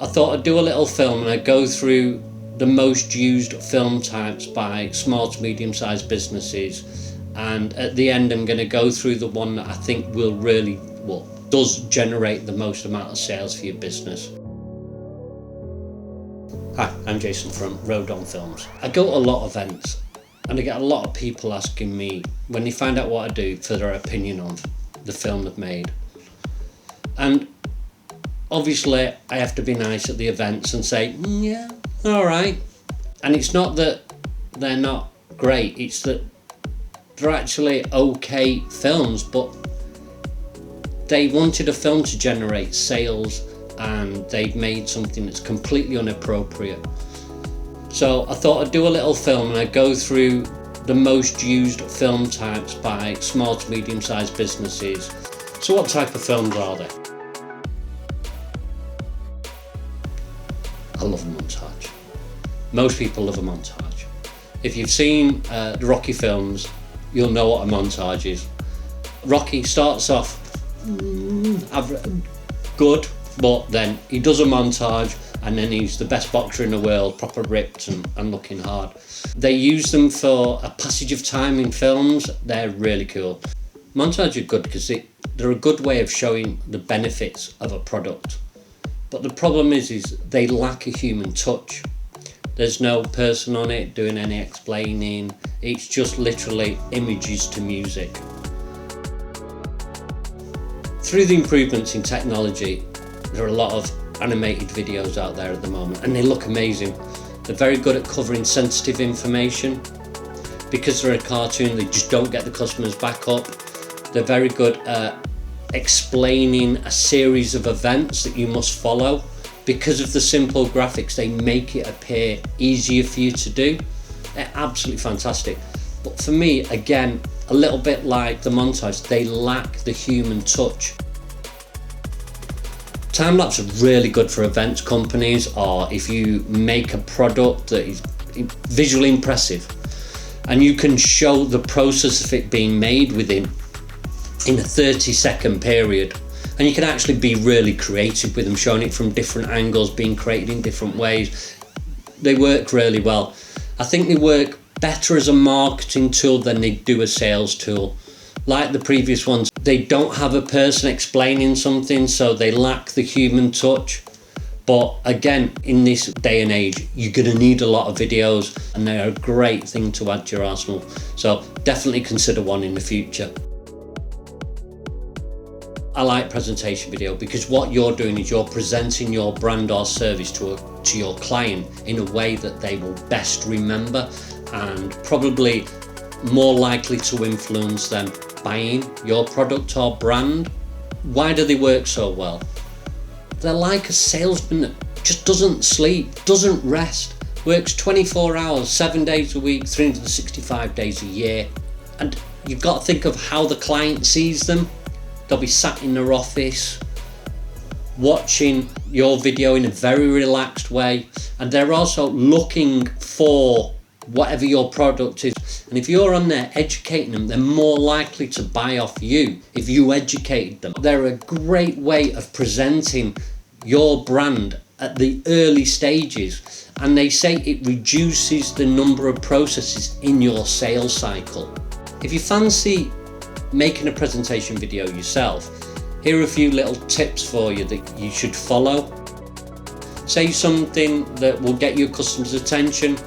I thought I'd do a little film and I'd go through the most used film types by small to medium sized businesses, and at the end I'm going to go through the one that I think will really, does generate the most amount of sales for your business. Hi, I'm Jason from Rodon Films. I go to a lot of events and I get a lot of people asking me, when they find out what I do, for their opinion on the film they've made. And obviously I have to be nice at the events and say, yeah, all right. And it's not that they're not great, it's that they're actually okay films, but they wanted a film to generate sales and they've made something that's completely inappropriate. So I thought I'd do a little film and I'd go through the most used film types by small to medium sized businesses. So what type of films are there? I love a montage. Most people love a montage. If you've seen the Rocky films, you'll know what a montage is. Rocky starts off good, but then he does a montage and then he's the best boxer in the world, proper ripped and looking hard. They use them for a passage of time in films. They're really cool. Montages are good because they're a good way of showing the benefits of a product. But the problem is they lack a human touch. There's no person on it doing any explaining. It's just literally images to music. Through the improvements in technology, there are a lot of animated videos out there at the moment and they look amazing. They're very good at covering sensitive information. Because they're a cartoon, they just don't get the customers back up. They're very good at explaining a series of events that you must follow. Because of the simple graphics, they make it appear easier for you to do. They're absolutely fantastic. But for me, again, a little bit like the montage, they lack the human touch. Time-lapse are really good for events companies, or if you make a product that is visually impressive and you can show the process of it being made in a 30-second period. And you can actually be really creative with them, showing it from different angles, being created in different ways. They work really well. I think they work better as a marketing tool than they do a sales tool. Like the previous ones, they don't have a person explaining something, so they lack the human touch. But again, in this day and age, you're going to need a lot of videos and they're a great thing to add to your arsenal. So definitely consider one in the future. I like presentation video because what you're doing is you're presenting your brand or service to your client in a way that they will best remember and probably more likely to influence them buying your product or brand. Why do they work so well? They're like a salesman that just doesn't sleep, doesn't rest, works 24 hours, 7 days a week, 365 days a year. And you've got to think of how the client sees them. They'll be sat in their office watching your video in a very relaxed way, and they're also looking for whatever your product is. And if you're on there educating them, they're more likely to buy off you if you educated them. They're a great way of presenting your brand at the early stages, and they say it reduces the number of processes in your sales cycle. If you fancy making a presentation video yourself, here are a few little tips for you that you should follow. Say something that will get your customers' attention,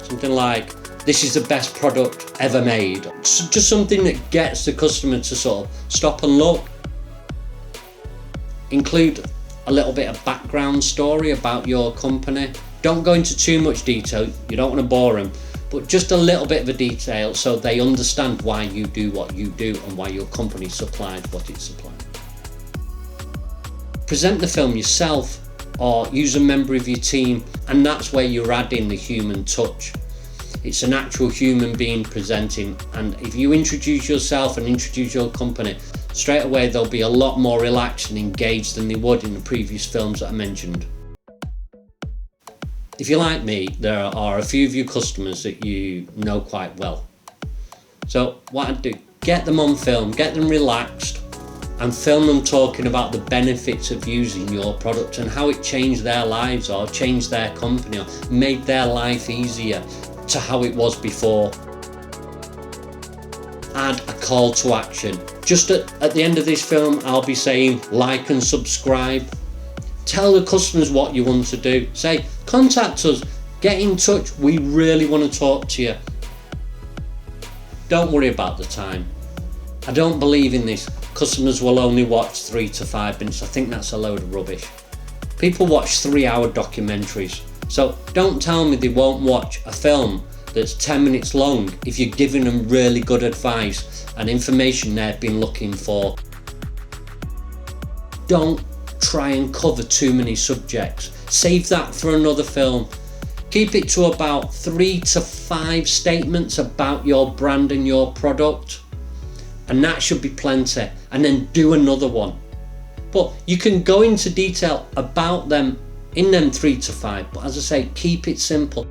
something like, this is the best product ever made. Just something that gets the customer to sort of stop and look. Include a little bit of background story about your company. Don't go into too much detail, you don't want to bore them, but just a little bit of a detail so they understand why you do what you do and why your company supplied what it supplied. Present the film yourself or use a member of your team, and that's where you're adding the human touch. It's an actual human being presenting, and if you introduce yourself and introduce your company, straight away they'll be a lot more relaxed and engaged than they would in the previous films that I mentioned. If you're like me, there are a few of your customers that you know quite well. So what I'd do, get them on film, get them relaxed, and film them talking about the benefits of using your product and how it changed their lives or changed their company or made their life easier to how it was before. Add a call to action. Just at the end of this film, I'll be saying like and subscribe. Tell the customers what you want to do. Say, contact us, get in touch, we really want to talk to you. Don't worry about the time. I don't believe in this. Customers will only watch 3 to 5 minutes. I think that's a load of rubbish. People watch 3-hour documentaries. So don't tell me they won't watch a film that's 10 minutes long if you're giving them really good advice and information they've been looking for. Don't try and cover too many subjects. Save that for another film. Keep it to about 3 to 5 statements about your brand and your product, and that should be plenty, and then do another one. But you can go into detail about them in them 3 to 5, but as I say, keep it simple.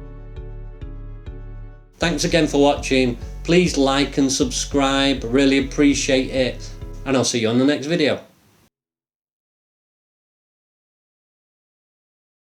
Thanks again for watching. Please like and subscribe, really appreciate it, and I'll see you on the next video.